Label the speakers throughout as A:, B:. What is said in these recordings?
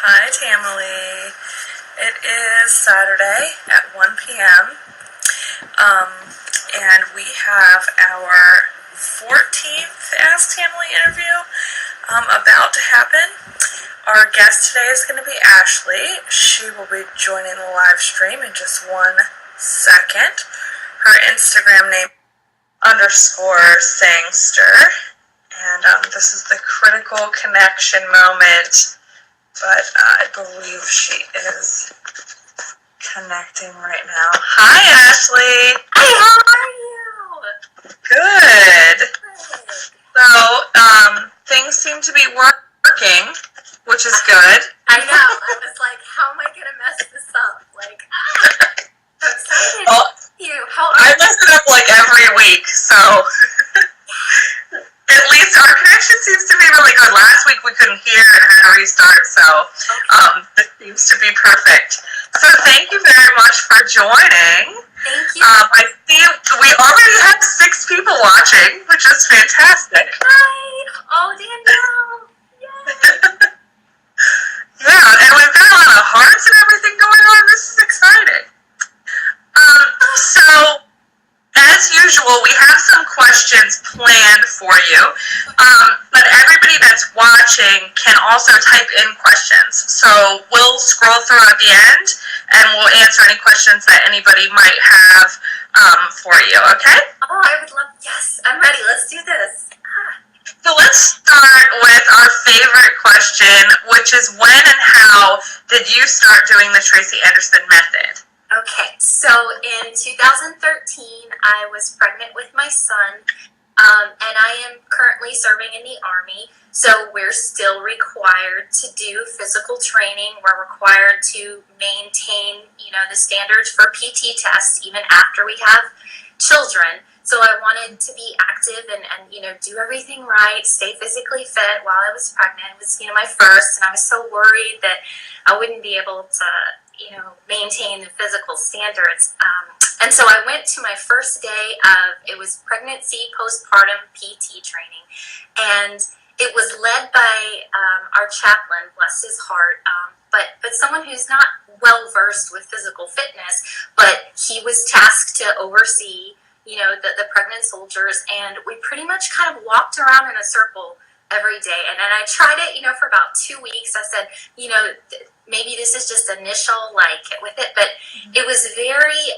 A: Hi, Tamily. It is Saturday at 1 p.m. And we have our 14th Ask Tamily interview about to happen. Our guest today is going to be Ashley. She will be joining the live stream in just 1 second. Her Instagram name _sangster. And this is the critical connection moment. But I believe she is connecting right now. Hi, Ashley.
B: Hi, how are you?
A: Good. So, things seem to be working, which is good.
B: I know. I was like, how am I going to mess this up? Like, I'm excited
A: Well,
B: to see you. How are
A: I
B: you?
A: mess it up like every week, so at least our connection seems to be really good. Last week we couldn't hear and had to restart, so this seems to be perfect. So thank you very much for joining.
B: Thank you.
A: I see we already have 6 people watching, which is fantastic.
B: Hi. Oh, Danielle. Yay.
A: Yeah, and we've got a lot of hearts and everything going on. This is exciting. So, as usual, we have some questions planned for you, but everybody that's watching can also type in questions. So we'll scroll through at the end, and we'll answer any questions that anybody might have for you, okay?
B: Oh, I would love, yes, I'm ready. Let's do this.
A: So let's start with our favorite question, which is when and how did you start doing the Tracy Anderson method?
B: Okay, so in 2013, I was pregnant with my son, and I am currently serving in the Army, so we're still required to do physical training. We're required to maintain, the standards for PT tests even after we have children. So I wanted to be active and do everything right, stay physically fit while I was pregnant. It was, my first, and I was so worried that I wouldn't be able to maintain the physical standards. And so I went to my first day of, it was pregnancy postpartum PT training. And it was led by our chaplain, bless his heart, but someone who's not well versed with physical fitness, but he was tasked to oversee, the pregnant soldiers. And we pretty much kind of walked around in a circle every day. And then I tried it, for about 2 weeks. I said, maybe this is just initial, with it. But it was very,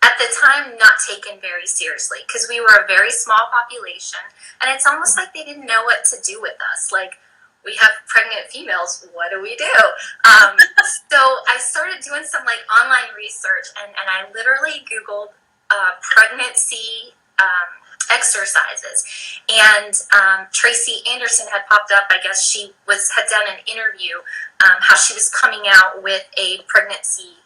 B: at the time, not taken very seriously because we were a very small population. And it's almost like they didn't know what to do with us. Like, we have pregnant females, what do we do? So I started doing some, online research. And I literally Googled pregnancy exercises, and Tracy Anderson had popped up. I guess she had done an interview how she was coming out with a pregnancy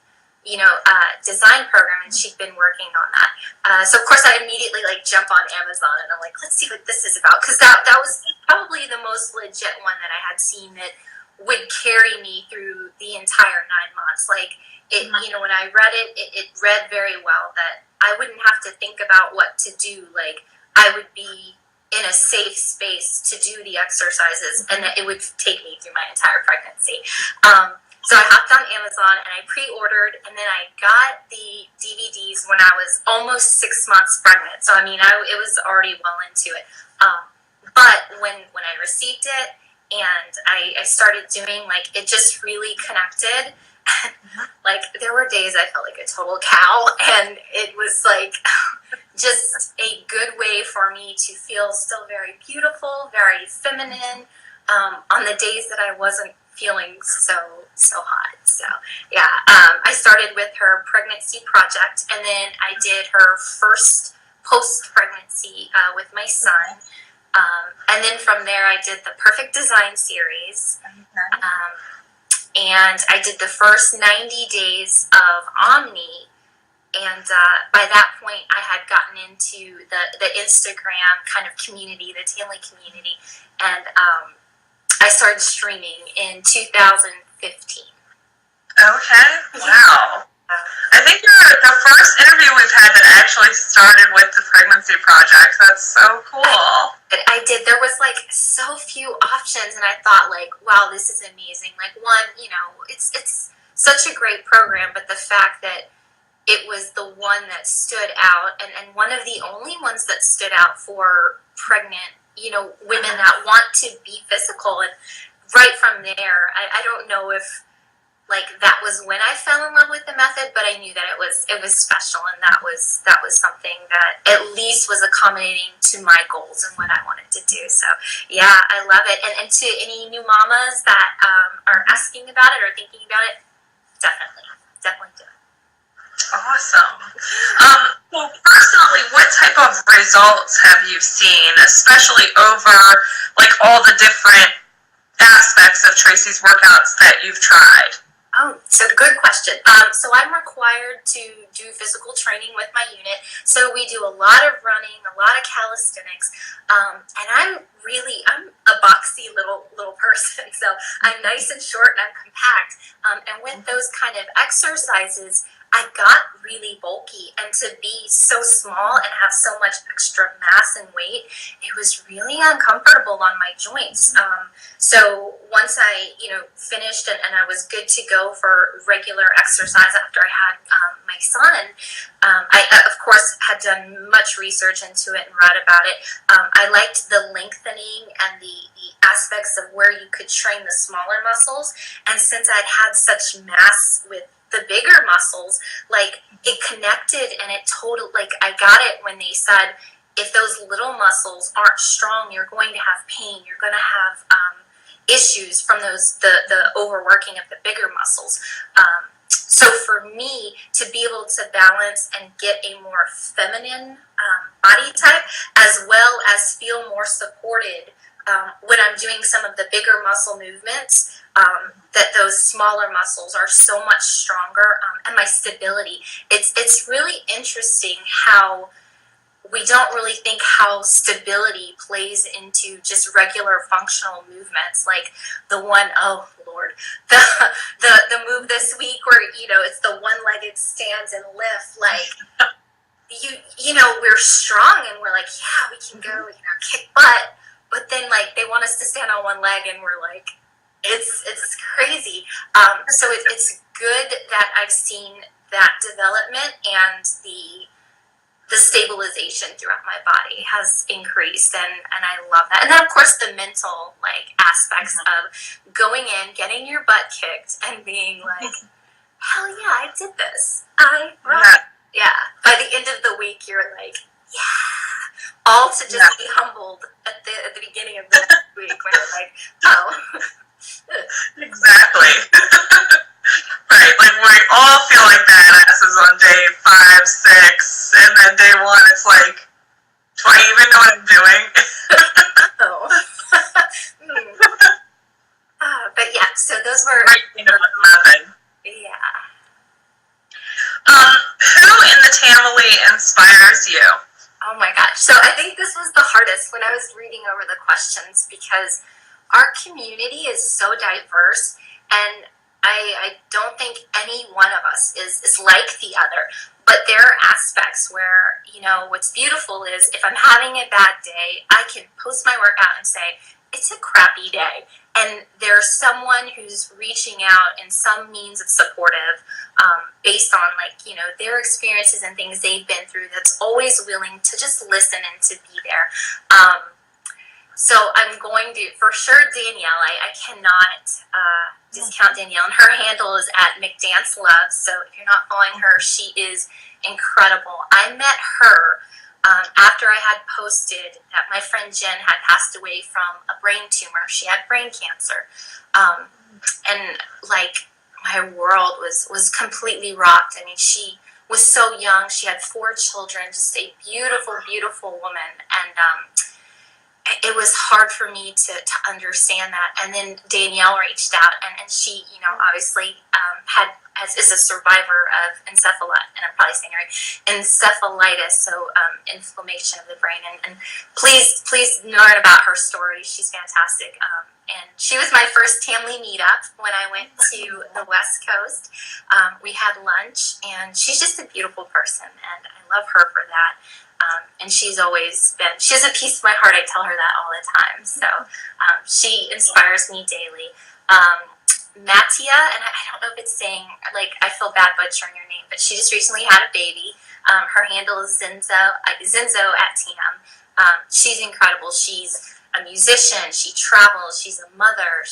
B: design program, and she'd been working on that. So of course I immediately jump on Amazon and I'm like, let's see what this is about, because that was probably the most legit one that I had seen that would carry me through the entire 9 months. When I read it read very well that I wouldn't have to think about what to do. I would be in a safe space to do the exercises, and that it would take me through my entire pregnancy. So I hopped on Amazon and I pre-ordered, and then I got the DVDs when I was almost 6 months pregnant. So it was already well into it. But when I received it and I started doing, it just really connected. There were days I felt like a total cow, and it was just a good way for me to feel still very beautiful, very feminine, on the days that I wasn't feeling so hot. So yeah, I started with her pregnancy project, and then I did her first post-pregnancy with my son, and then from there I did the Perfect Design series. And I did the first 90 days of Omni, and by that point I had gotten into the Instagram kind of community, the Tamily community, and I started streaming in 2015.
A: Okay, wow. I think you're the first interview we've had that actually started with the pregnancy project. That's so cool.
B: I did. There was like so few options, and I thought like, wow, this is amazing. Like one, it's such a great program, but the fact that it was the one that stood out, and one of the only ones that stood out for pregnant, women that want to be physical, and right from there, I don't know if like that was when I fell in love with the method, but I knew that it was special, and that was something that at least was accommodating to my goals and what I wanted to do. So yeah, I love it. And to any new mamas that are asking about it or thinking about it, definitely do it.
A: Awesome. Well, personally, what type of results have you seen, especially over like all the different aspects of Tracy's workouts that you've tried?
B: Oh, so good question. So I'm required to do physical training with my unit. So we do a lot of running, a lot of calisthenics, and I'm a boxy little person. So I'm nice and short and I'm compact. And with those kind of exercises, I got really bulky, and to be so small and have so much extra mass and weight, it was really uncomfortable on my joints. So once I, finished and I was good to go for regular exercise after I had my son, I of course had done much research into it and read about it. I liked the lengthening and the aspects of where you could train the smaller muscles, and since I'd had such mass with the bigger muscles, like it connected, and it totally, like I got it when they said, if those little muscles aren't strong, you're going to have pain. You're going to have issues from the overworking of the bigger muscles. So for me to be able to balance and get a more feminine body type, as well as feel more supported when I'm doing some of the bigger muscle movements, that those smaller muscles are so much stronger, and my stability. It's really interesting how we don't really think how stability plays into just regular functional movements, like the one, oh Lord, the move this week where it's the one-legged stands and lift. Like we're strong and we're like, yeah, we can go, kick butt, but then like they want us to stand on one leg and we're like, it's crazy. So it's good that I've seen that development, and the stabilization throughout my body has increased, and I love that. And then of course the mental aspects of going in, getting your butt kicked, and being like, hell yeah, I did this. Yeah. By the end of the week, you're like, yeah. All to just be humbled at the beginning of the week when you're like, oh.
A: Exactly. Right, like we all feel like badasses on day 5, 6, and then day 1 it's like, do I even know what I'm doing?
B: Oh. But yeah, so those were...
A: Nothing.
B: Yeah.
A: Who in the Tamily inspires you?
B: Oh my gosh. So I think this was the hardest when I was reading over the questions, because our community is so diverse, and I don't think any one of us is like the other. But there are aspects where, what's beautiful is if I'm having a bad day, I can post my workout and say, it's a crappy day. And there's someone who's reaching out in some means of supportive, based on their experiences and things they've been through, that's always willing to just listen and to be there. So I'm going to, for sure, Danielle. I cannot discount Danielle. And her handle is at McDanceLove. So if you're not following her, she is incredible. I met her after I had posted that my friend Jen had passed away from a brain tumor. She had brain cancer. And my world was completely rocked. I mean, she was so young. She had 4 children, just a beautiful, beautiful woman. And it was hard for me to understand that. And then Danielle reached out, and she, obviously is a survivor of encephalitis, and I'm probably saying it right, encephalitis, so inflammation of the brain. And please learn about her story. She's fantastic. and she was my first Tamily meetup when I went to the West Coast. We had lunch, and she's just a beautiful person, and I love her for that. And she has a piece of my heart. I tell her that all the time. So she inspires me daily. Mattia, and I don't know if it's saying, like, I feel bad butchering your name, but she just recently had a baby. Her handle is Zinzo at TM. She's incredible. She's a musician. She travels. She's a mother.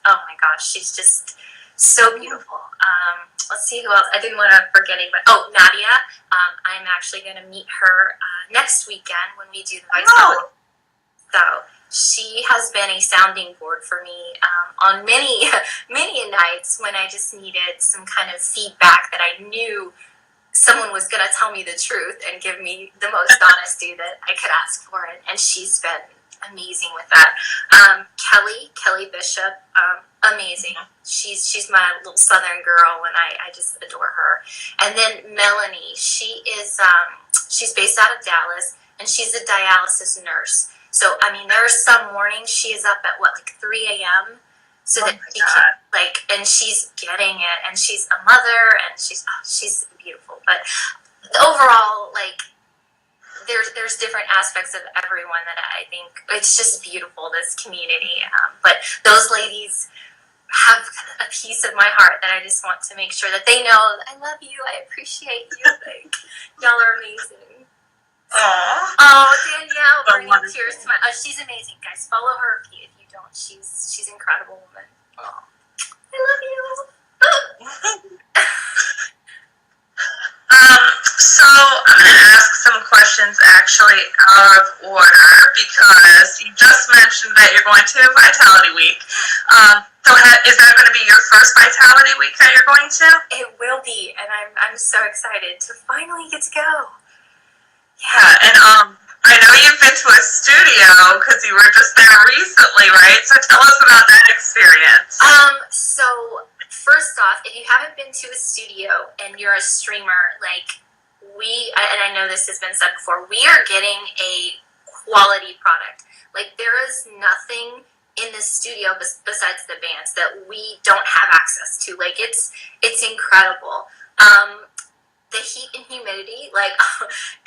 B: Oh my gosh, she's just so beautiful. Let's see who else. I didn't want to forget anybody. Oh, Nadia. I'm actually going to meet her next weekend when we do the Vitality. So she has been a sounding board for me on many nights when I just needed some kind of feedback that I knew someone was going to tell me the truth and give me the most honesty that I could ask for. And she's been amazing with that. Kelly Bishop, amazing. She's my little Southern girl, and I just adore her. And then Melanie, she's based out of Dallas, and she's a dialysis nurse. So, I mean, there are some mornings she is up at, 3 a.m., so that she can, and she's getting it, and she's a mother, and she's beautiful. But overall, there's different aspects of everyone that I think it's just beautiful, this community. But those ladies have a piece of my heart that I just want to make sure that they know that I love you, I appreciate you, y'all are amazing.
A: Aww.
B: Oh, Danielle, bringing tears to my. She's amazing, guys. Follow her if you don't. She's an incredible woman. Oh, I love you.
A: So I'm going to ask some questions actually out of order because you just mentioned that you're going to Vitality Week. So is that going to be your first Vitality Week that you're going to?
B: It will be, and I'm so excited to finally get to go.
A: Yeah, and I know you've been to a studio because you were just there recently, right? So tell us about that experience.
B: So first off, if you haven't been to a studio and you're a streamer, and I know this has been said before, we are getting a quality product. There is nothing in the studio besides the bands that we don't have access to. It's incredible. The heat and humidity,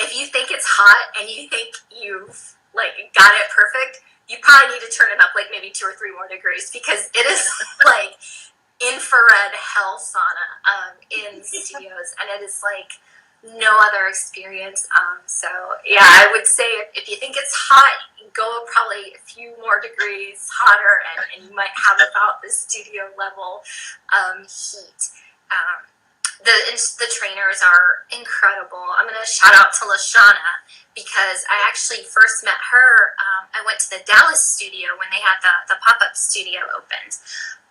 B: if you think it's hot and you think you've got it perfect, you probably need to turn it up maybe 2 or 3 more degrees, because it is infrared hell sauna in studios, and it is no other experience. So yeah, I would say if you think it's hot, go probably a few more degrees hotter, and you might have about the studio level heat. The trainers are incredible. I'm going to shout out to Lashana, because I actually first met her. I went to the Dallas studio when they had the pop-up studio opened.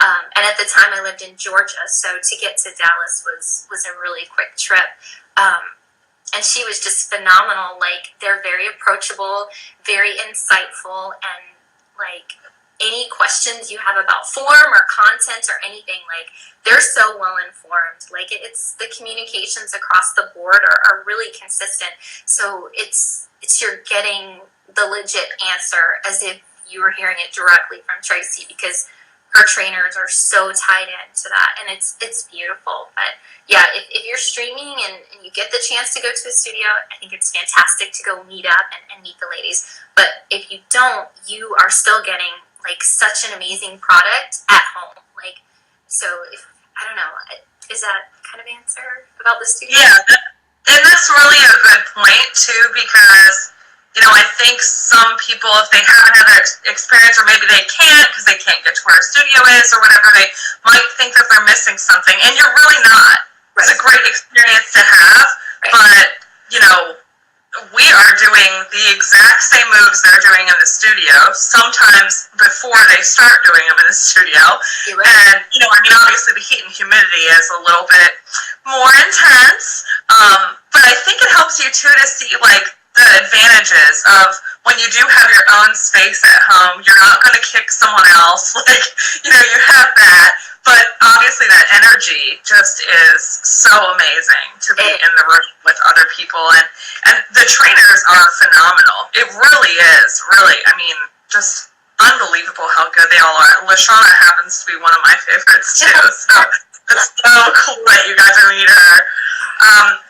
B: And at the time I lived in Georgia, so to get to Dallas was a really quick trip. And she was just phenomenal. They're very approachable, very insightful, and any questions you have about form or content or anything, they're so well informed. It's the communications across the board are really consistent. So it's you're getting the legit answer as if you were hearing it directly from Tracy, because her trainers are so tied into that, and it's beautiful. But yeah, if you're streaming and you get the chance to go to a studio, I think it's fantastic to go meet up and meet the ladies. But if you don't, you are still getting such an amazing product at home. So I don't know, is that kind of answer about the studio?
A: Yeah, and that's really a good point too, because I think some people, if they haven't had that experience, or maybe they can't because they can't get to where a studio is or whatever, they might think that they're missing something, and you're really not. Right. It's a great experience to have, right. But we are doing the exact same moves they're doing in the studio, sometimes before they start doing them in the studio. Right. And, obviously the heat and humidity is a little bit more intense, but I think it helps you, too, to see, the advantages of when you do have your own space at home. You're not going to kick someone else. You have that. But obviously that energy just is so amazing to be in the room with other people. And the trainers are phenomenal. It really is, really. I mean, just unbelievable how good they all are. LaShawna happens to be one of my favorites too. So it's so cool that you got to meet her.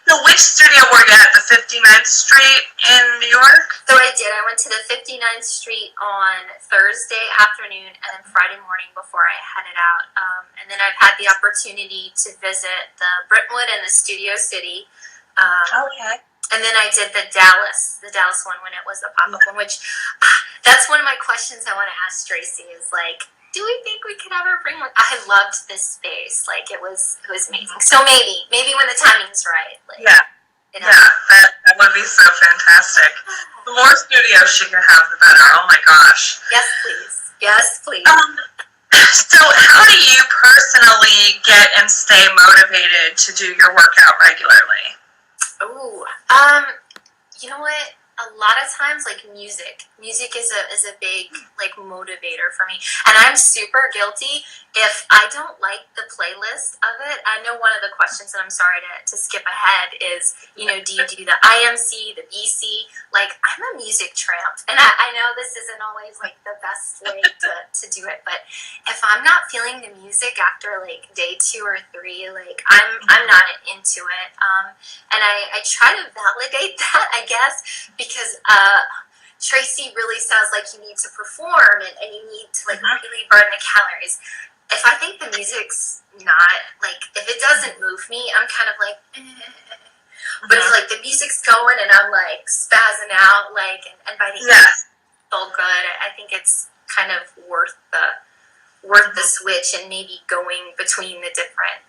A: So which studio were you at? The 59th Street in New York?
B: So I did. I went to the 59th Street on Thursday afternoon and then Friday morning before I headed out. And then I've had the opportunity to visit the Brentwood and the Studio City.
A: Okay.
B: And then I did the Dallas one when it was the pop-up one, which that's one of my questions I want to ask Tracy is like, do we think we could ever bring one? I loved this space. Like it was amazing. So maybe when the timing's right. Like,
A: yeah. That would be so fantastic. The more studios she can have, the better. Oh my gosh.
B: Yes, please. Yes, please.
A: So how do you personally get and stay motivated to do your workout regularly?
B: Ooh, you know what? A lot of times, like music is a big like motivator for me, and I'm super guilty if I don't like the playlist of it. I know one of the questions, and I'm sorry to skip ahead, is do you do the IMC, the BC? Like I'm a music tramp, and I know this isn't always like the best way to do it, but if I'm not feeling the music after like day 2 or 3, like I'm not into it, and I try to validate that, I guess. Because Tracy really says like you need to perform and you need to like really burn the calories. If I think the music's not like if it doesn't move me, I'm kind of like but if like the music's going and I'm like spazzing out like and by the end it's so good, I think it's kind of worth the switch and maybe going between the different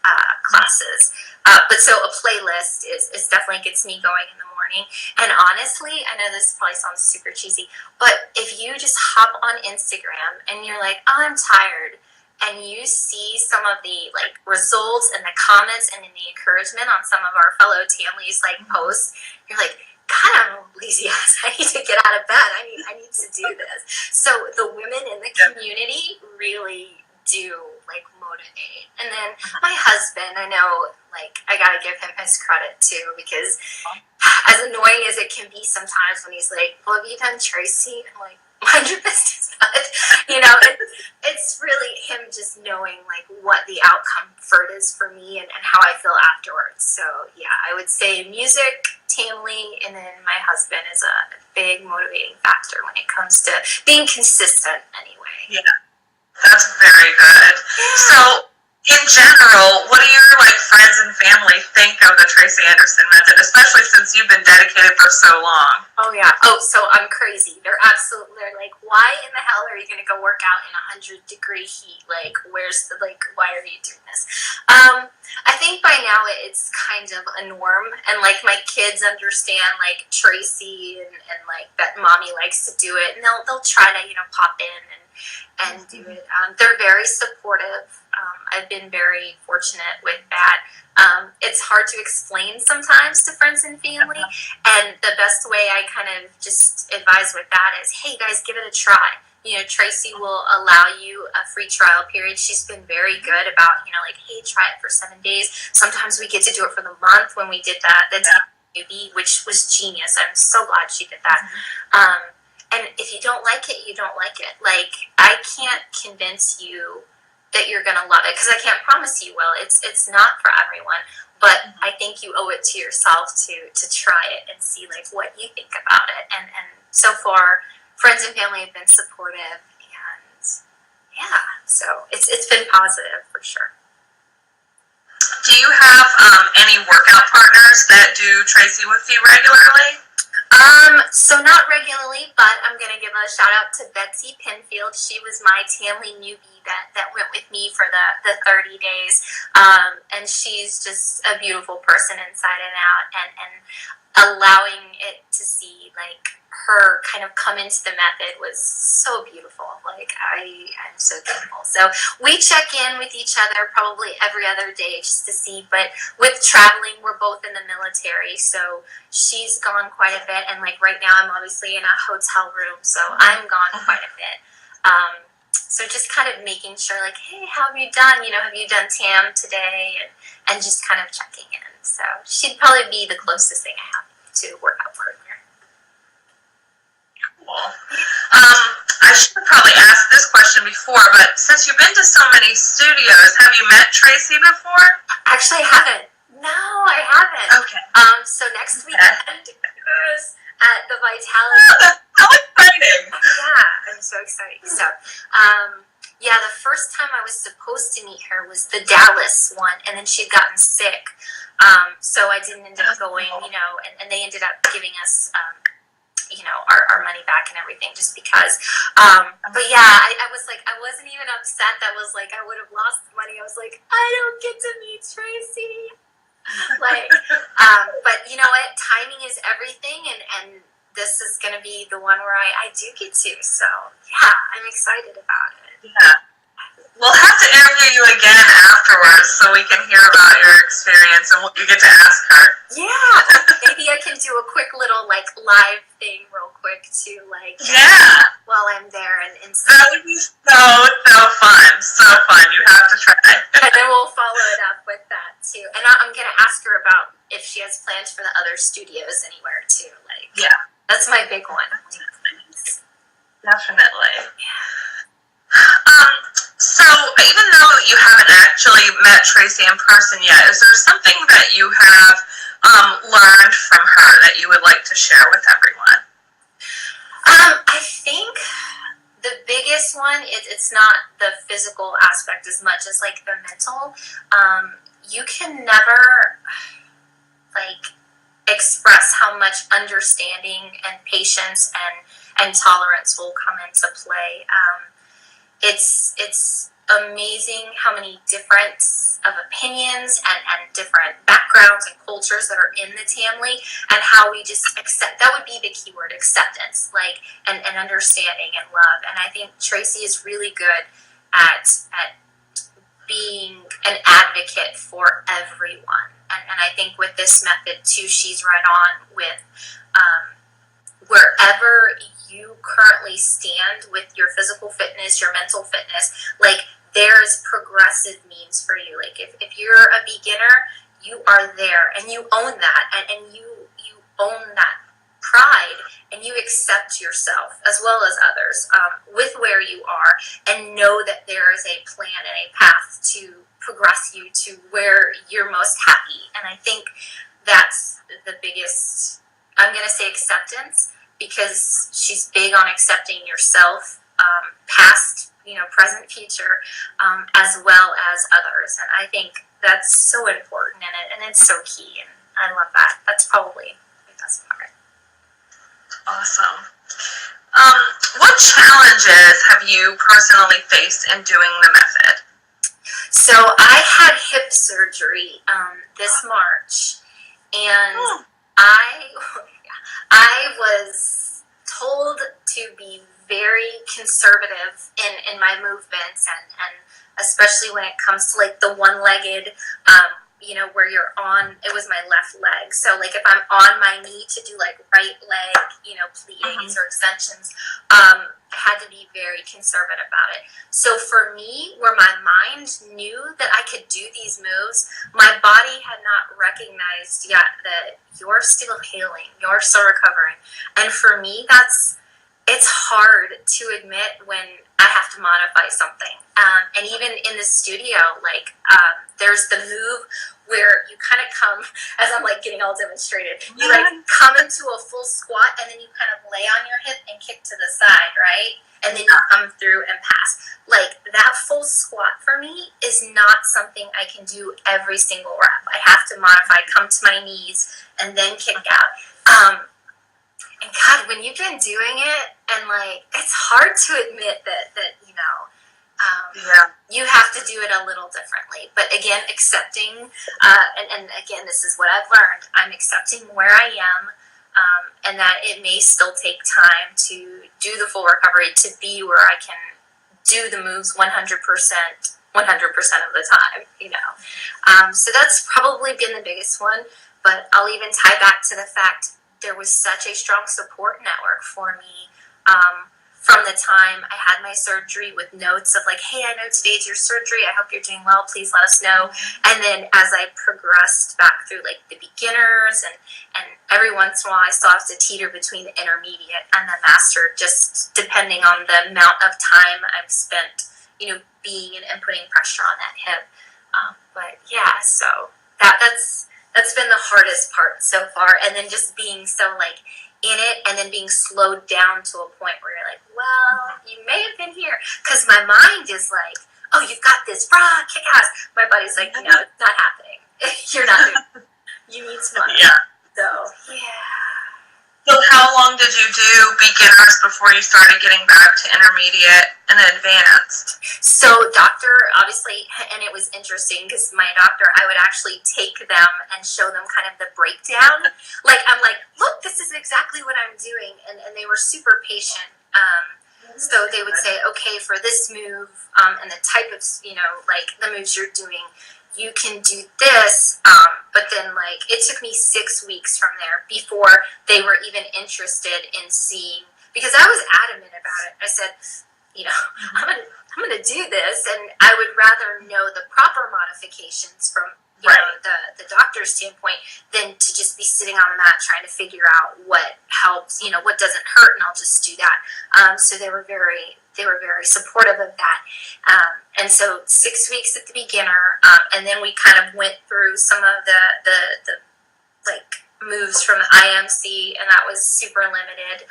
B: classes. But so a playlist is definitely gets me going in the morning. And honestly, I know this probably sounds super cheesy, but if you just hop on Instagram and you're like, oh, I'm tired, and you see some of the like results and the comments and the encouragement on some of our fellow Tamlys like posts, you're like, God, I'm a lazy ass. I need to get out of bed. I need to do this. So the women in the community really do like motivate. And then my husband, I know like I gotta give him his credit too, because as annoying as it can be sometimes when he's like, well, have you done Tracy? I'm like, mind your business, but it's really him just knowing like what the outcome for it is for me and how I feel afterwards. So yeah, I would say music, Tamily, and then my husband is a big motivating factor when it comes to being consistent anyway.
A: Yeah, that's very good. So in general, what do your like friends and family think of the Tracy Anderson method, especially since you've been dedicated for so long?
B: Oh yeah. Oh, so I'm crazy. They're like, why in the hell are you gonna go work out in 100-degree heat? Like, where's the why are you doing this? I think by now it's kind of a norm, and like my kids understand like Tracy and like that mommy likes to do it, and they'll try to pop in and do it. They're very supportive. I've been very fortunate with that. It's hard to explain sometimes to friends and family, and the best way I kind of just advise with that is, hey guys, give it a try. Tracy will allow you a free trial period. She's been very good about, like, hey, try it for 7 days. Sometimes we get to do it for the month when we did that, newbie, which was genius. I'm so glad she did that. And if you don't like it, you don't like it. Like, I can't convince you that you're going to love it, because I can't promise you will. It's not for everyone. But I think you owe it to yourself to try it and see, like, what you think about it. And so far, friends and family have been supportive, and yeah, so it's been positive for sure.
A: Do you have any workout partners that do Tracy with you regularly?
B: So not regularly, but I'm gonna give a shout out to Betsy Pinfield. She was my Tamily newbie that went with me for the 30 days, and she's just a beautiful person inside and out, and allowing it to see like her kind of come into the method was so beautiful. Like I'm so thankful. So we check in with each other probably every other day just to see. But with traveling, we're both in the military, so she's gone quite a bit. And like right now, I'm obviously in a hotel room, so I'm gone quite a bit. So just kind of making sure, like, hey, how have you done? Have you done TAM today? And just kind of checking in. So she'd probably be the closest thing I have to a workout partner.
A: Cool. I should have probably asked this question before, but since you've been to so many studios, have you met Tracy before?
B: Actually, I haven't. No, I haven't.
A: Okay.
B: So next weekend is at the Vitality.
A: How exciting!
B: Yeah, I'm so excited. So, yeah, the first time I was supposed to meet her was the Dallas one, and then she'd gotten sick. So I didn't end up going, and they ended up giving us, our money back and everything just because. But yeah, I was like, I wasn't even upset that was like, I would have lost money. I was like, I don't get to meet Tracy. But you know what? Timing is everything, and this is going to be the one where I do get to. So yeah, I'm excited about it.
A: Yeah. We'll have to interview you again afterwards so we can hear about your experience and what you get to ask her.
B: Yeah, maybe I can do a quick little live thing real quick too, while I'm there and
A: that would be so fun, You have to try.
B: And then we'll follow it up with that too. And I'm gonna ask her about if she has plans for the other studios anywhere too.
A: Yeah,
B: that's my big one.
A: Definitely. Yeah. So even though you haven't actually met Tracy in person yet, is there something that you have learned from her that you would like to share with everyone?
B: I think the biggest one it's not the physical aspect as much as the mental. You can never express how much understanding and patience and tolerance will come into play. It's amazing how many different of opinions and different backgrounds and cultures that are in the Tamily, and how we just accept. That would be the key word: acceptance, and understanding and love. And I think Tracy is really good at being an advocate for everyone. And I think with this method too, she's right on with wherever you currently stand with your physical fitness, your mental fitness, there's progressive means for you. If you're a beginner, you are there and you own that, and you own that pride, and you accept yourself as well as others with where you are, and know that there is a plan and a path to progress you to where you're most happy. And I think that's the biggest, I'm going to say acceptance, because she's big on accepting yourself, past, present, future, as well as others. And I think that's so important and it's so key. And I love that. That's probably the best part.
A: Awesome. What challenges have you personally faced in doing the method?
B: So I had hip surgery this March, and I was told to be very conservative in my movements, and especially when it comes to the one-legged, where you're on, it was my left leg. So if I'm on my knee to do right leg, pleatings or extensions, I had to be very conservative about it. So for me, where my mind knew that I could do these moves, my body had not recognized yet that you're still healing, you're still recovering. And for me, it's hard to admit when I have to modify something. And even in the studio, there's the move where you kind of come, as I'm getting all demonstrated, you come into a full squat, and then you kind of lay on your hip and kick to the side, right? And then you come through and pass. That full squat for me is not something I can do every single rep. I have to modify, come to my knees, and then kick out. And God, when you've been doing it, and it's hard to admit that you have to do it a little differently. But again, accepting, and again, this is what I've learned. I'm accepting where I am, and that it may still take time to do the full recovery, to be where I can do the moves 100% of the time, So that's probably been the biggest one. But I'll even tie back to the fact there was such a strong support network for me from the time I had my surgery with notes of like, hey, I know today's your surgery. I hope you're doing well. Please let us know. And then as I progressed back through like the beginners and every once in a while I still have to teeter between the intermediate and the master, just depending on the amount of time I've spent, being and putting pressure on that hip. But yeah, so that's been the hardest part so far. And then just being so like in it and then being slowed down to a point where you're like, well, you may have been here. Because my mind is like, oh, you've got this, rah, kick ass. My body's like, no, it's not happening. You're not doing it. You need some money.
A: Yeah.
B: So, yeah.
A: So how long did you do beginners before you started getting back to intermediate and advanced?
B: So doctor, obviously, and it was interesting because my doctor, I would actually take them and show them kind of the breakdown. Like, I'm like, look, this is exactly what I'm doing. And they were super patient. So they would say, okay, for this move and the type of, like the moves you're doing, you can do this, but then like it took me 6 weeks from there before they were even interested in seeing, because I was adamant about it. I said, I'm gonna do this, and I would rather know the proper modifications from the doctor's standpoint than to just be sitting on the mat trying to figure out what helps, what doesn't hurt, and I'll just do that. So they were very supportive of that. And so 6 weeks at the beginner, and then we kind of went through some of the like moves from the IMC, and that was super limited.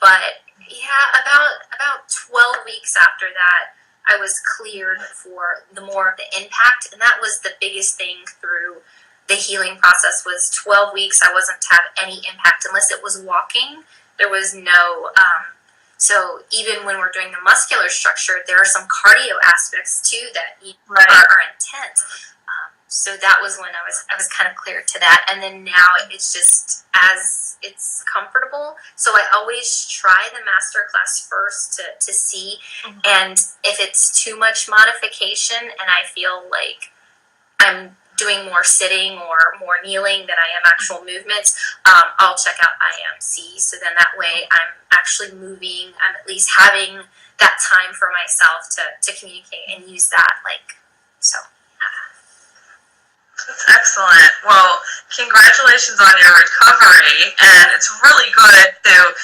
B: But yeah, about 12 weeks after that, I was cleared for the more of the impact, and that was the biggest thing through the healing process. Was 12 weeks I wasn't to have any impact unless it was walking. There was no so even when we're doing the muscular structure, there are some cardio aspects too that are intense. So that was when I was kind of clear to that. And then now it's just as it's comfortable. So I always try the master class first to see. Mm-hmm. And if it's too much modification and I feel like I'm doing more sitting or more kneeling than I am actual movements, I'll check out IMC. So then that way I'm actually moving. I'm at least having that time for myself to communicate and use that. So.
A: That's excellent. Well, congratulations on your recovery, and it's really good to,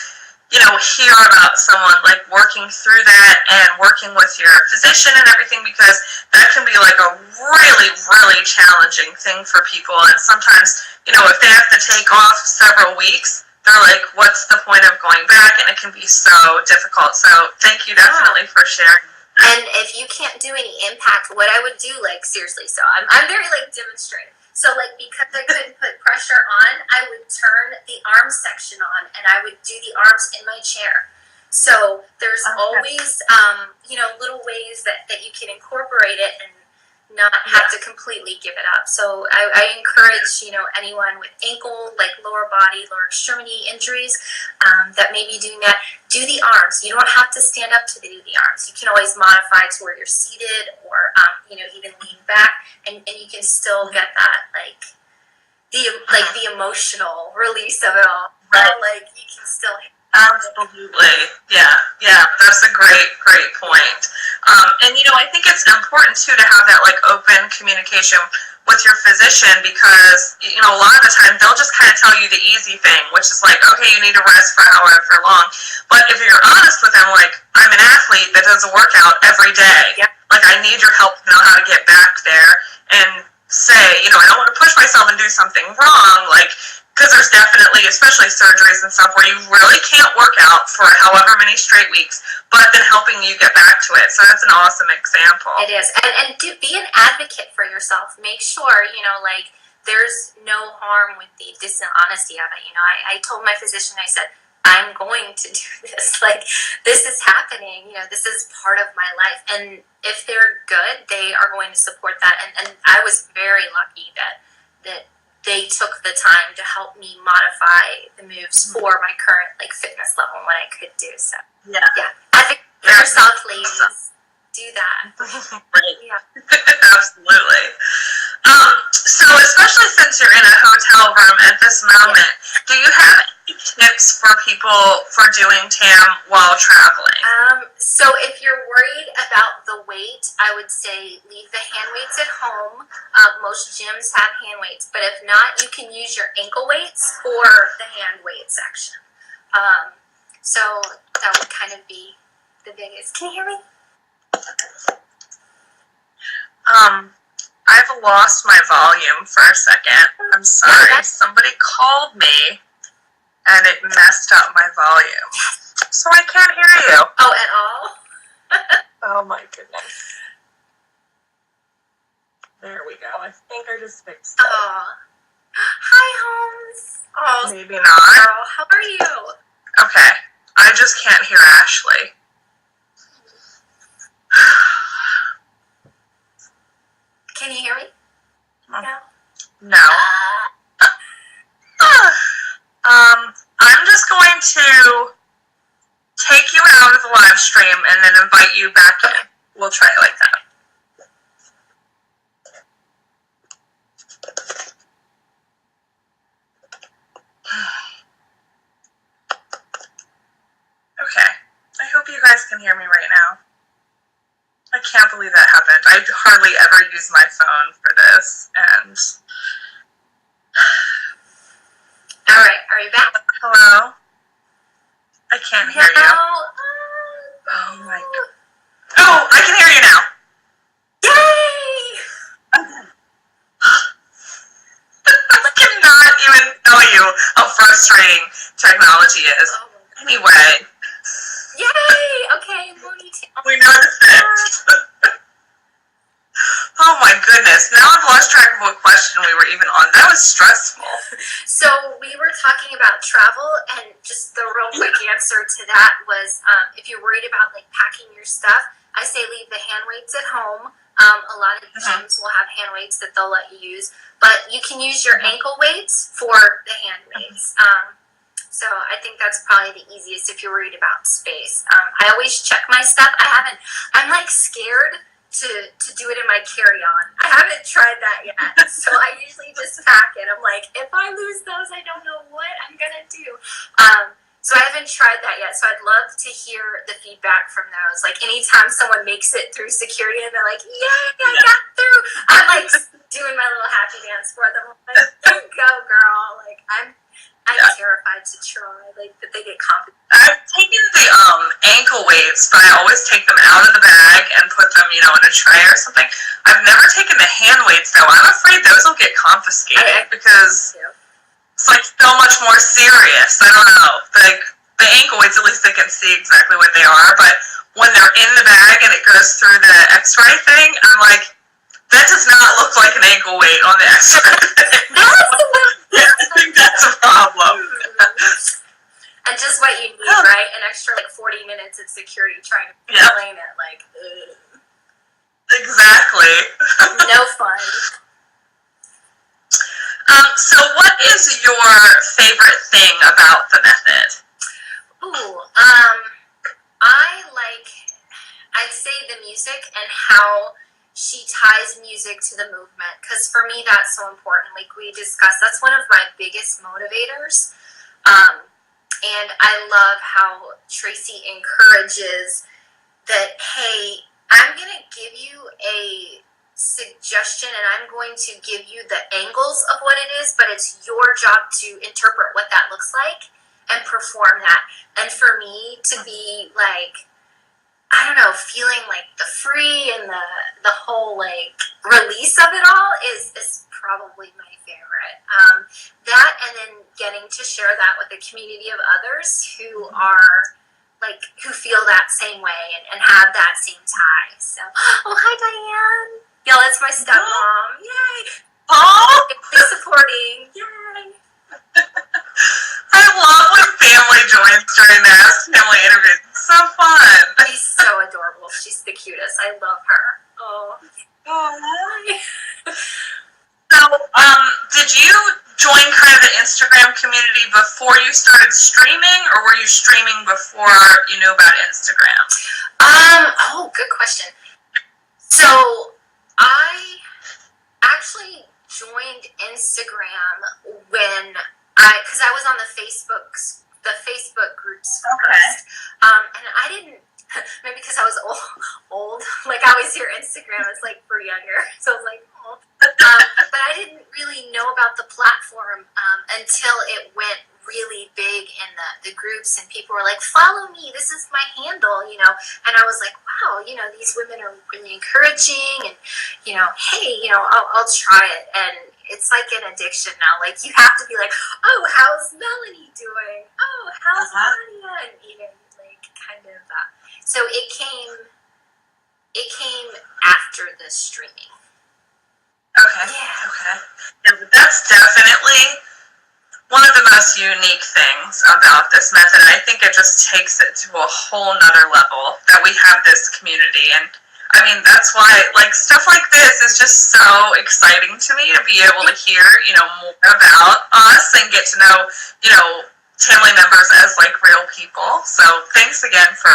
A: hear about someone like working through that and working with your physician and everything, because that can be like a really, really challenging thing for people. And sometimes, if they have to take off several weeks, they're like, what's the point of going back? And it can be so difficult. So thank you definitely for sharing.
B: And if you can't do any impact, what I would do, seriously, so I'm very, demonstrative. So, because I couldn't put pressure on, I would turn the arm section on, and I would do the arms in my chair. So, there's always, little ways that you can incorporate it and not have to completely give it up. So I encourage, anyone with ankle, lower body, lower extremity injuries that may be doing that, do the arms. You don't have to stand up to do the arms. You can always modify to where you're seated or, even lean back, and you can still get that, the emotional release of it all.
A: Right.
B: You can still...
A: Absolutely. Yeah, that's a great point. And I think it's important too to have that open communication with your physician, because a lot of the time they'll just kind of tell you the easy thing, which is okay, you need to rest for however long. But if you're honest with them, I'm an athlete that does a workout every day.
B: Yep.
A: I need your help to know how to get back there, and say, I don't want to push myself and do something wrong, because there's definitely, especially surgeries and stuff, where you really can't work out for however many straight weeks, but then helping you get back to it. So that's an awesome example.
B: It is. And be an advocate for yourself. Make sure, there's no harm with the dishonesty of it. I told my physician, I said, I'm going to do this. This is happening. This is part of my life. And if they're good, they are going to support that. And I was very lucky that they took the time to help me modify the moves for my current fitness level and what I could do. So yeah. Advocate for yourself, ladies. Do that.
A: Right.
B: Yeah.
A: Absolutely. So especially since you're in a hotel room at this moment, do you have any tips for people for doing TAM while traveling?
B: So if you're worried about the weight, I would say leave the hand weights at home. Most gyms have hand weights, but if not, you can use your ankle weights or the hand weight section. So that would kind of be the biggest. Can you hear me?
A: I've lost my volume for a second. I'm sorry. Somebody called me and it messed up my volume. So I can't hear you.
B: Oh, at all?
A: Oh my goodness. There we go. I think I just fixed it.
B: Oh. Hi, Holmes. Oh,
A: maybe not.
B: Girl, how are you?
A: Okay. I just can't hear Ashley.
B: Can you hear me?
A: No. I'm just going to take you out of the live stream and then invite you back in. We'll try it like that. Okay. I hope you guys can hear me right now. I can't believe that happened. I hardly ever use my phone for this, and...
B: Alright, are you back?
A: Hello? I can't hear you. Oh my god. Oh, I can hear you now!
B: Yay!
A: I cannot even tell you how frustrating technology is. Anyway.
B: Yay! Okay,
A: we know the fix. Oh my goodness. Now I've lost track of what question we were even on. That was stressful.
B: So we were talking about travel, and just the real quick answer to that was if you're worried about like packing your stuff, I say leave the hand weights at home. A lot of gyms will have hand weights that they'll let you use, but you can use your ankle weights for the hand weights. So I think that's probably the easiest if you're worried about space. I always check my stuff. I'm like scared to do it in my carry-on. I haven't tried that yet. So I usually just pack it. I'm like, if I lose those, I don't know what I'm going to do. So I haven't tried that yet. So I'd love to hear the feedback from those. Like anytime someone makes it through security and they're like, yay, I got through. I'm like doing my little happy dance for them. I'm like, go girl. Like I'm terrified to try, like that they get confident.
A: I've taken the ankle weights, but I always take them out of the bag and put them, in a tray or something. I've never taken the hand weights though. I'm afraid those will get confiscated because it's like so much more serious. I don't know. Like the ankle weights, at least they can see exactly what they are, but when they're in the bag and it goes through the X-ray thing, I'm like, that does not look like an ankle weight on the X-ray thing. I think that's a problem.
B: And just what you need, right? An extra 40 minutes at security trying to explain it, ugh.
A: Exactly.
B: No fun.
A: So what is your favorite thing about the method?
B: Ooh, I'd say the music and how she ties music to the movement, because for me that's so important. Like we discussed, that's one of my biggest motivators. And I love how Tracy encourages that, hey, I'm going to give you a suggestion and I'm going to give you the angles of what it is, but it's your job to interpret what that looks like and perform that. And for me to be feeling the free and the whole release of it all is probably my favorite. That and then getting to share that with a community of others who are who feel that same way and have that same tie. So, oh hi Diane. Yeah, that's my stepmom. Yay.
A: Oh,
B: supporting. Yay.
A: I love when family joins during the Ask Family interviews. It's so fun.
B: She's so adorable. She's the cutest. I love her. Oh.
A: So, did you join kind of the Instagram community before you started streaming, or were you streaming before you knew about Instagram?
B: Oh, good question. So, I actually joined Instagram when because I was on the Facebook groups first, and I didn't. Maybe because I was old. Like I always hear Instagram is like for younger, so I was like, oh. But I didn't really know about the platform until it went really big in the groups, and people were like, "Follow me. This is my handle," you know. And I was like, "Wow, you know, these women are really encouraging, and you know, hey, you know, I'll try it." And it's like an addiction now. Like you have to be like, "Oh, how's Melanie doing? Oh, how's Nadia?" And even like kind of. So it came after the streaming.
A: Okay.
B: Yeah.
A: Okay. Yeah, that's definitely one of the most unique things about this method. I think it just takes it to a whole nother level that we have this community. And I mean, that's why like stuff like this is just so exciting to me to be able to hear, you know, more about us and get to know, you know, Tamily members as like real people. So thanks again for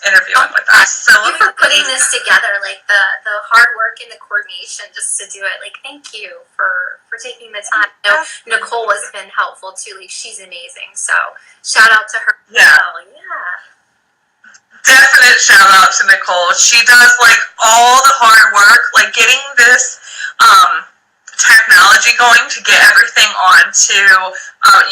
A: interviewing with us. So
B: thank you for putting this together, like the hard work and the coordination just to do it. Like thank you for taking the time. I know Nicole has been helpful too. Like she's amazing. So shout out to her.
A: Yeah.
B: Yeah.
A: Definite shout out to Nicole. She does like all the hard work, like getting this technology going to get everything onto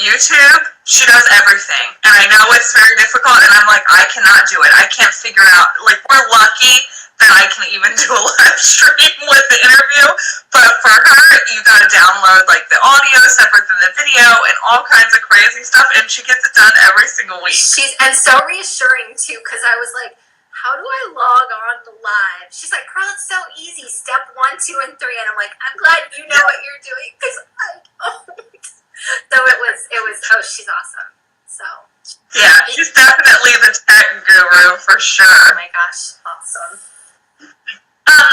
A: YouTube. She does everything, and I know it's very difficult, and I'm like, I cannot do it. I can't figure out, like, we're lucky that I can even do a live stream with the interview, but for her, you gotta download, like, the audio separate than the video, and all kinds of crazy stuff, and she gets it done every single week.
B: And so reassuring, too, because I was like, how do I log on to live? She's like, girl, it's so easy. Step 1, 2, and 3. And I'm like, I'm glad you know what you're doing because I don't. So it was, oh, she's awesome. So.
A: Yeah, she's definitely the tech guru for sure.
B: Oh my gosh, awesome.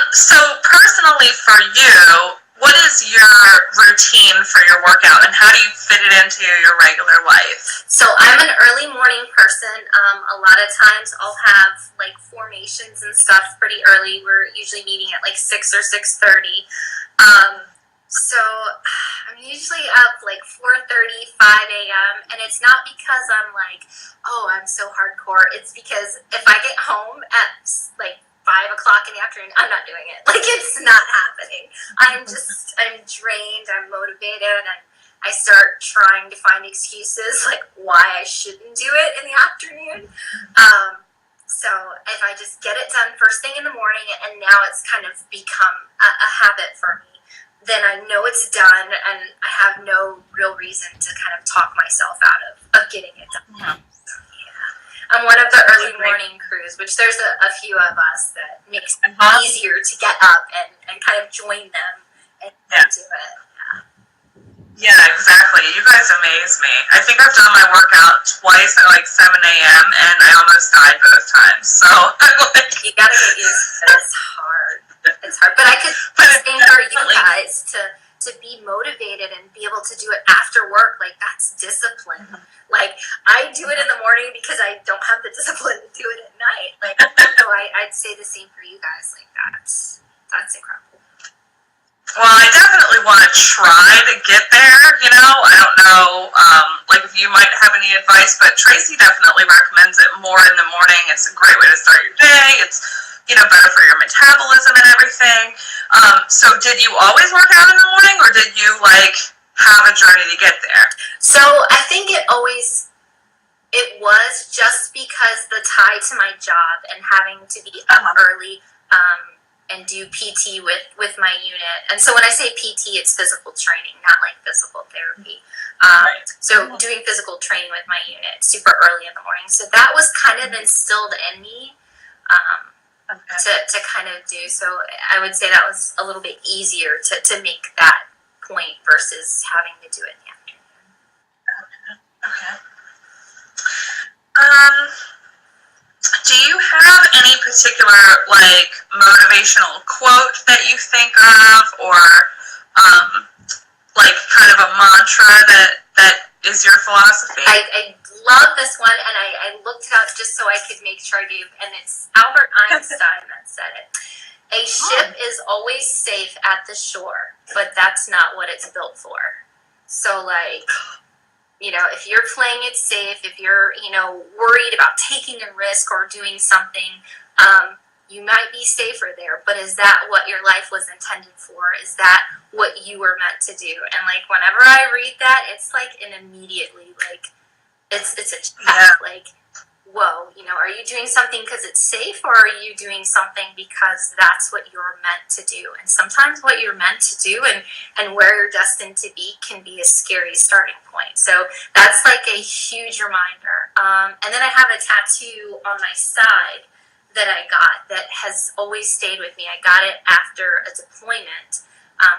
A: So personally for you, what is your routine for your workout and how do you fit it into your regular life?
B: So I'm an early morning person. A lot of times I'll have like formations and stuff pretty early. We're usually meeting at like 6 or 6:30. So I'm usually up like 4:30, 5 a.m. And it's not because I'm like, oh, I'm so hardcore. It's because if I get home at like 5 o'clock in the afternoon, I'm not doing it. Like it's not happening. I'm drained, I'm motivated, and I start trying to find excuses like why I shouldn't do it in the afternoon. So if I just get it done first thing in the morning, and now it's kind of become a habit for me, then I know it's done, and I have no real reason to kind of talk myself out of getting it done. Yeah. I'm one of the early morning crews, which there's a few of us that makes it easier to get up and kind of join them and do it.
A: Yeah, exactly. You guys amaze me. I think I've done my workout twice at like 7 a.m. and I almost died both times. So I'm like,
B: you gotta get used to it. It's hard. It's hard, but I could encourage you guys to be motivated and be able to do it after work. Like that's discipline. Like I do it in the morning because I don't have the discipline to do it at night. Like so I'd say the same for you guys. Like that's incredible.
A: Well, I definitely want to try to get there, you know. I don't know, like if you might have any advice, but Tracy definitely recommends it more in the morning. It's a great way to start your day. It's, you know, better for your metabolism and everything. So did you always work out in the morning, or did you like have a journey to get there?
B: So I think it was just because the tie to my job and having to be up early and do PT with my unit. And so when I say PT, it's physical training, not like physical therapy. So doing physical training with my unit super early in the morning. So that was kind of instilled in me to kind of do. So I would say that was a little bit easier to make that point versus having to do it in the afternoon.
A: Okay. Do you have any particular like motivational quote that you think of, or like kind of a mantra that is your philosophy?
B: I love this one, and I looked it up just so I could make sure I gave, and it's Albert Einstein that said it. A ship is always safe at the shore, but that's not what it's built for. So like, if you're playing it safe, if you're, worried about taking a risk or doing something, you might be safer there, but is that what your life was intended for? Is that what you were meant to do? And like, whenever I read that, it's like an immediately, like, it's a check, like, whoa, are you doing something because it's safe, or are you doing something because that's what you're meant to do? And sometimes what you're meant to do and where you're destined to be can be a scary starting point. So that's like a huge reminder. And then I have a tattoo on my side that I got that has always stayed with me. I got it after a deployment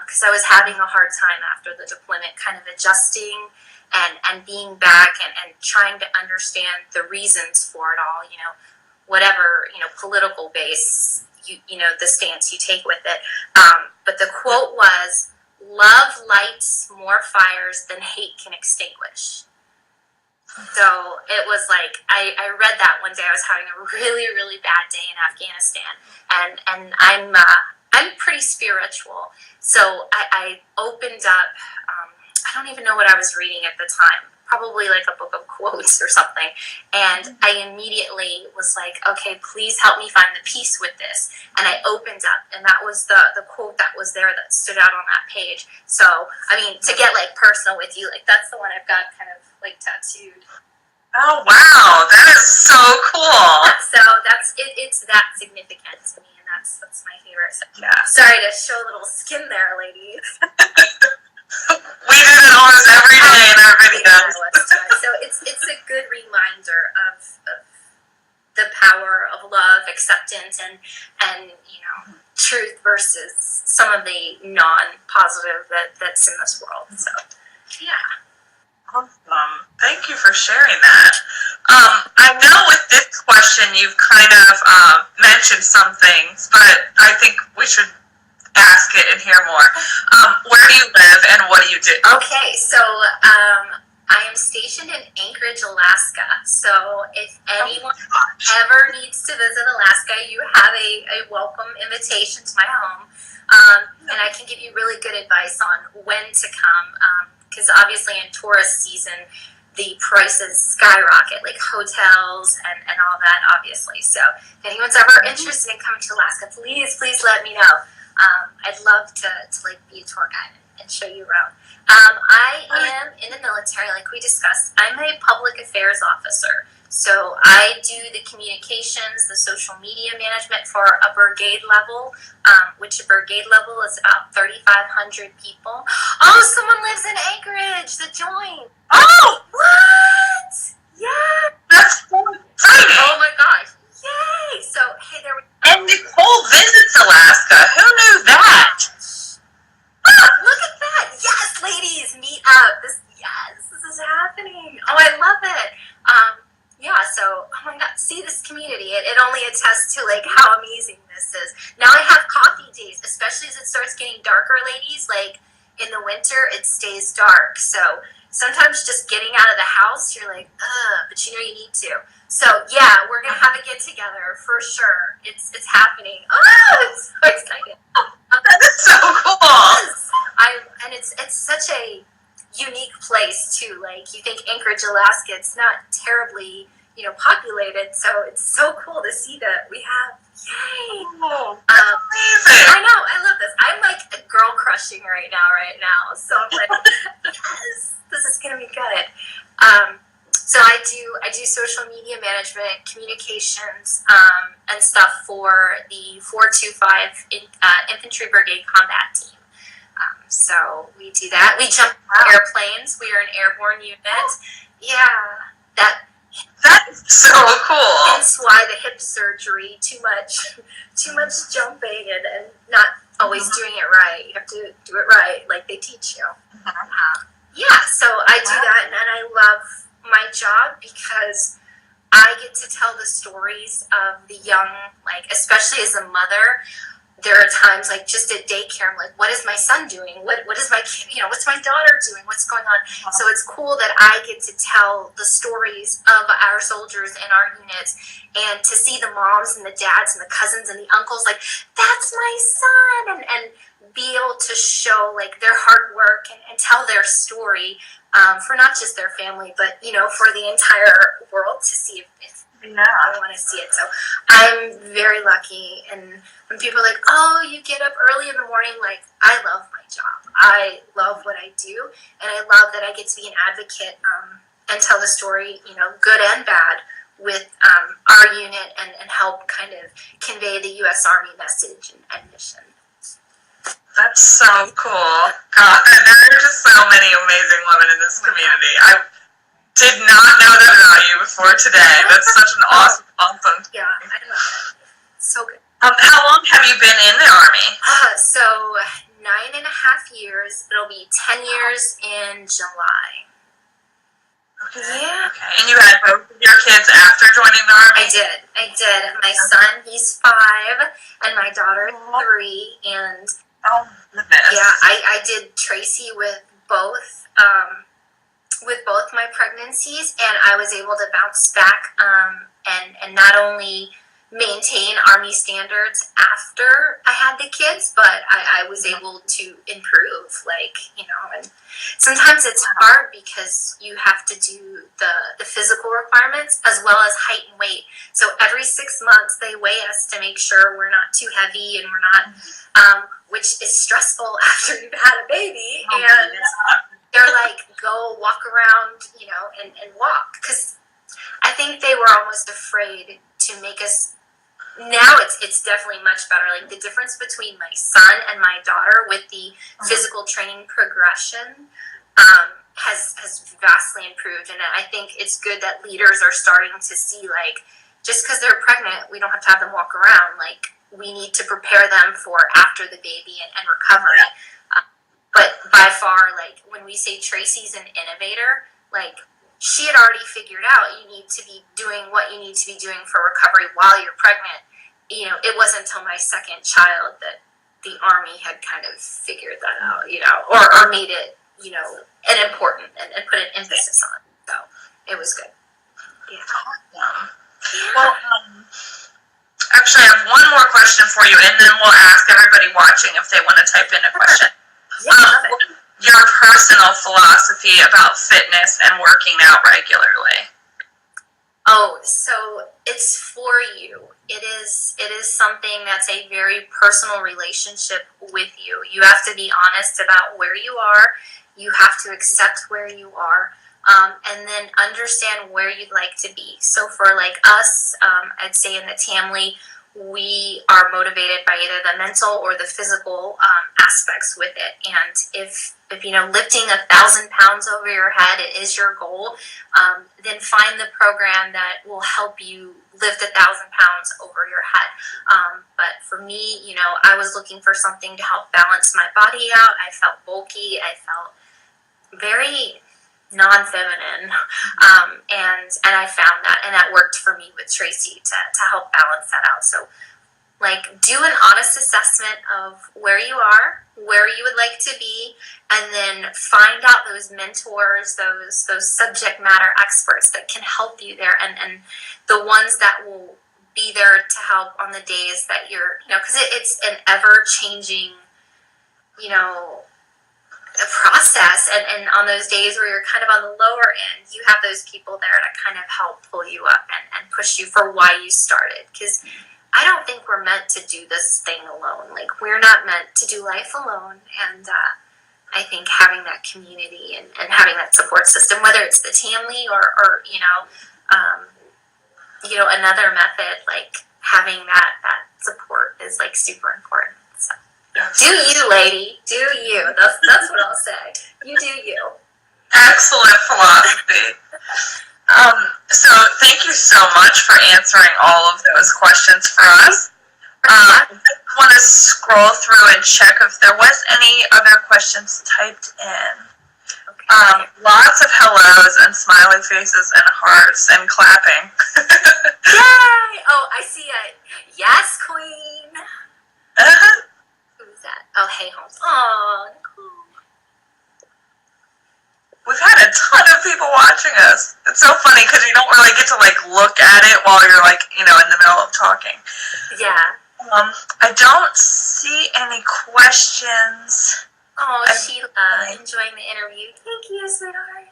B: because I was having a hard time after the deployment, kind of adjusting and being back and trying to understand the reasons for it all, whatever, political base, the stance you take with it. But the quote was, "Love lights more fires than hate can extinguish." So it was like, I read that one day. I was having a really, really bad day in Afghanistan, and I'm pretty spiritual. So I opened up, I don't even know what I was reading at the time, probably like a book of quotes or something. And I immediately was like, okay, please help me find the peace with this. And I opened up, and that was the quote that was there that stood out on that page. So, I mean, to get like personal with you, like that's the one I've got kind of like tattooed.
A: Oh, wow. That is so cool.
B: So that's it. It's that significant to me, and that's my favorite. So,
A: yeah.
B: Sorry to show a little skin there, ladies.
A: We do that almost every day in our videos.
B: So it's a good reminder of the power of love, acceptance, and truth versus some of the non-positive that's in this world. So yeah.
A: Awesome. Thank you for sharing that. I know with this question you've kind of mentioned some things, but I think we should ask it and hear more. Where do you live and what do you do?
B: Okay, so I am stationed in Anchorage, Alaska. So if anyone ever needs to visit Alaska, you have a welcome invitation to my home. And I can give you really good advice on when to come. Because obviously in tourist season, the prices skyrocket, like hotels and all that, obviously. So if anyone's ever interested in coming to Alaska, please let me know. I'd love to like be a tour guide and show you around. I am in the military, like we discussed. I'm a public affairs officer. So I do the communications, the social media management for a brigade level, which a brigade level is about 3,500 people. Oh, someone lives in Anchorage that joined.
A: Oh!
B: What? Yeah.
A: That's so exciting.
B: Oh my gosh. Yay. So, hey, there we go.
A: And Nicole visits Alaska. Who knew that?
B: Look at that. Yes, ladies, meet up. This is happening. Oh, I love it. Yeah, so, oh my God, see this community. It only attests to, like, how amazing this is. Now I have coffee days, especially as it starts getting darker, ladies. Like, in the winter, it stays dark. So, sometimes just getting out of the house, you're like, but you need to. So, yeah, we're going to have a get-together for sure. It's happening. Oh, it's so exciting.
A: That is so cool.
B: And it's such a unique place too. Like, you think Anchorage, Alaska, it's not terribly, populated. So it's so cool to see that we have. Yay!
A: Oh, that's amazing.
B: I know. I love this. I'm like a girl crushing right now. So I'm like, yes, this is gonna be good. So I do social media management, communications, and stuff for the 425 Infantry Brigade Combat Team. So we do that. We jump airplanes. We are an airborne unit. Yeah,
A: that's so cool.
B: Hence why the hip surgery, too much jumping and not always doing it right. You have to do it right, like they teach you. Yeah, so I do that, and I love my job because I get to tell the stories of the young, like, especially as a mother, there are times like just at daycare, I'm like, what is my son doing? What is my kid, what's my daughter doing? What's going on? So it's cool that I get to tell the stories of our soldiers in our units, and to see the moms and the dads and the cousins and the uncles, like, that's my son, and be able to show like their hard work, and tell their story, for not just their family, but for the entire world to see if I want to see it. So I'm very lucky. And when people are like, oh, you get up early in the morning, like, I love my job. I love what I do. And I love that I get to be an advocate, and tell the story, good and bad, with our unit, and help kind of convey the U.S. Army message and mission.
A: That's so cool. God, there are just so many amazing women in this community. I did not know that about you before today. That's such an awesome.
B: Yeah, I love it. So good.
A: How long have you been in the Army?
B: So 9.5 years. It'll be 10 years in July.
A: Okay.
B: Yeah.
A: Okay. And you had both of your kids after joining the Army?
B: I did. My son, he's 5, and my daughter, 3, and
A: oh goodness.
B: Yeah, I did Tracy with both my pregnancies, and I was able to bounce back, and not only maintain Army standards after I had the kids, but I was able to improve, and sometimes it's hard because you have to do the physical requirements as well as height and weight. So every 6 months they weigh us to make sure we're not too heavy, and we're not, which is stressful after you've had a baby, and they're like, go walk around, and walk, because I think they were almost afraid to make us. Now it's definitely much better. Like, the difference between my son and my daughter with the physical training progression has vastly improved, and I think it's good that leaders are starting to see, like, just because they're pregnant, we don't have to have them walk around. Like, we need to prepare them for after the baby and recovery. But by far, like, when we say Tracy's an innovator, like, she had already figured out you need to be doing what you need to be doing for recovery while you're pregnant. It wasn't until my second child that the Army had kind of figured that out, or made it, an important, and put an emphasis on. So it was good. Yeah.
A: Well, actually, I have one more question for you, and then we'll ask everybody watching if they want to type in a question. Your personal philosophy about fitness and working out regularly?
B: Oh, so it's for you. It is something that's a very personal relationship with you. You have to be honest about where you are. You have to accept where you are, and then understand where you'd like to be. So for like us, I'd say in the Tamily, we are motivated by either the mental or the physical aspects with it. And if lifting 1,000 pounds over your head is your goal, then find the program that will help you lift 1,000 pounds over your head. But for me, I was looking for something to help balance my body out. I felt bulky. I felt very non-feminine, and I found that, and that worked for me with Tracy to help balance that out. So, like, do an honest assessment of where you are, where you would like to be, and then find out those mentors, those subject matter experts that can help you there, and the ones that will be there to help on the days that you're, because it's an ever-changing, a process, and on those days where you're kind of on the lower end, you have those people there to kind of help pull you up and push you for why you started. Because I don't think we're meant to do this thing alone. Like, we're not meant to do life alone, and I think having that community and having that support system, whether it's the Tamily or another method, like, having that support is, like, super important. So. Do you, lady. Do you. That's what I'll say. You do you.
A: Excellent philosophy. So thank you so much for answering all of those questions for us. I just want to scroll through and check if there was any other questions typed in. Okay. Lots of hellos and smiley faces and hearts and clapping.
B: Yay! Oh, I see it. Yes, queen. Who's that? Oh, hey, Holmes. Oh, Nicole.
A: We've had a ton of people watching us. It's so funny because you don't really get to like look at it while you're like, in the middle of talking.
B: Yeah.
A: I don't see any questions.
B: Oh, Sheila, enjoying the interview. Thank you, sweetheart.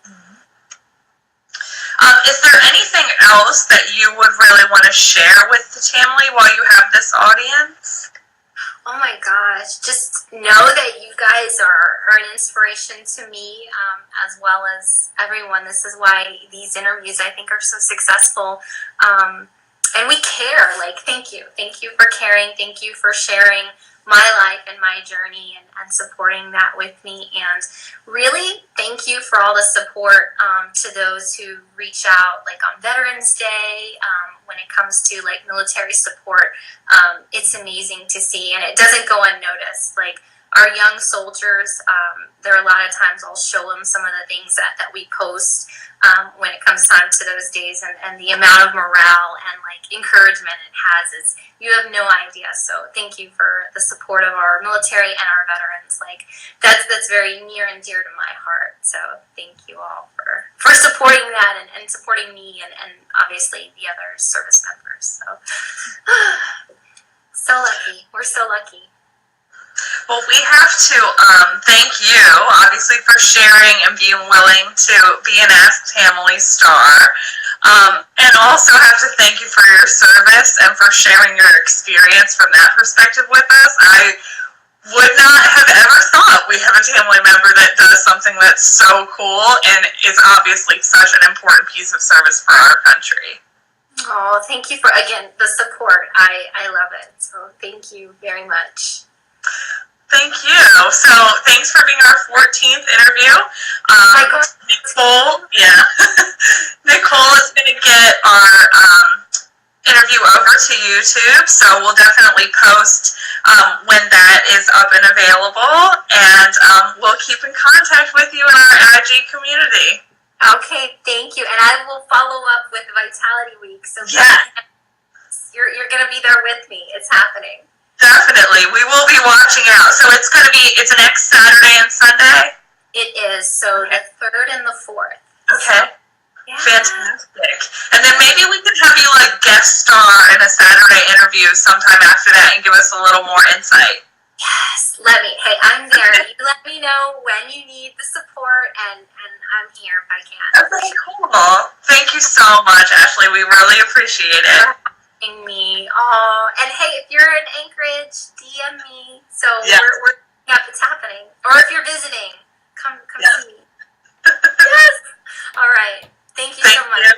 A: Is there anything else that you would really want to share with the Tamily while you have this audience?
B: Oh my gosh, just know that you guys are an inspiration to me, as well as everyone. This is why these interviews, I think, are so successful. And we care. Like, thank you. Thank you for caring. Thank you for sharing my life and my journey and supporting that with me. And really, thank you for all the support to those who reach out, like on Veterans Day, when it comes to like military support. It's amazing to see, and it doesn't go unnoticed. Like, our young soldiers, there are a lot of times I'll show them some of the things that we post when it comes time to those days, and the amount of morale and like encouragement it has is, you have no idea. So thank you for the support of our military and our veterans. Like, that's very near and dear to my heart. So thank you all for supporting that and supporting me and obviously the other service members. So so lucky. We're so lucky.
A: Well, we have to thank you, obviously, for sharing and being willing to be an Ask Tamily star. And also have to thank you for your service and for sharing your experience from that perspective with us. I would not have ever thought we have a Tamily member that does something that's so cool and is obviously such an important piece of service for our country.
B: Oh, thank you for, again, the support. I love it. So thank you very much.
A: Thank you. So thanks for being our 14th interview. Nicole, Nicole is going to get our interview over to YouTube, so we'll definitely post when that is up and available, and we'll keep in contact with you in our IG community.
B: Okay, thank you, and I will follow up with Vitality Week. So you're going to be there with me. It's happening.
A: Definitely. We will be watching out. So it's next Saturday and Sunday?
B: It is. So the 3rd and the 4th.
A: Okay.
B: Yeah.
A: Fantastic. And then maybe we can have you like guest star in a Saturday interview sometime after that and give us a little more insight.
B: Yes. Hey, I'm there. You let me know when you need the support, and I'm here if I can.
A: Okay, cool. Thank you so much, Ashley. We really appreciate it.
B: Me. Oh, and hey, if you're in Anchorage, DM me. So we're it's happening. Or if you're visiting, come see me. Yes. All right. Thank you so much.